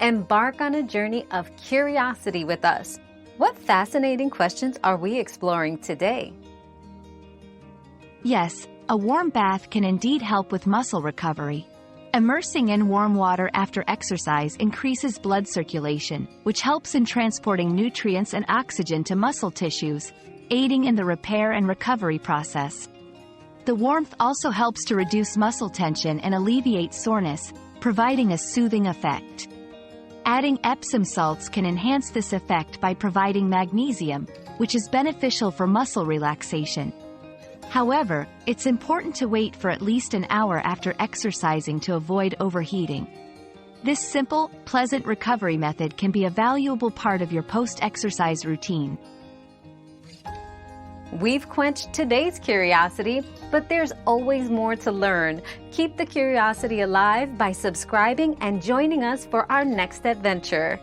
Embark on a journey of curiosity with us. What fascinating questions are we exploring today? Yes, a warm bath can indeed help with muscle recovery. Immersing in warm water after exercise increases blood circulation, which helps in transporting nutrients and oxygen to muscle tissues, aiding in the repair and recovery process. The warmth also helps to reduce muscle tension and alleviate soreness, providing a soothing effect. Adding Epsom salts can enhance this effect by providing magnesium, which is beneficial for muscle relaxation. However, it's important to wait for at least an hour after exercising to avoid overheating. This simple, pleasant recovery method can be a valuable part of your post-exercise routine. We've quenched today's curiosity, but there's always more to learn. Keep the curiosity alive by subscribing and joining us for our next adventure.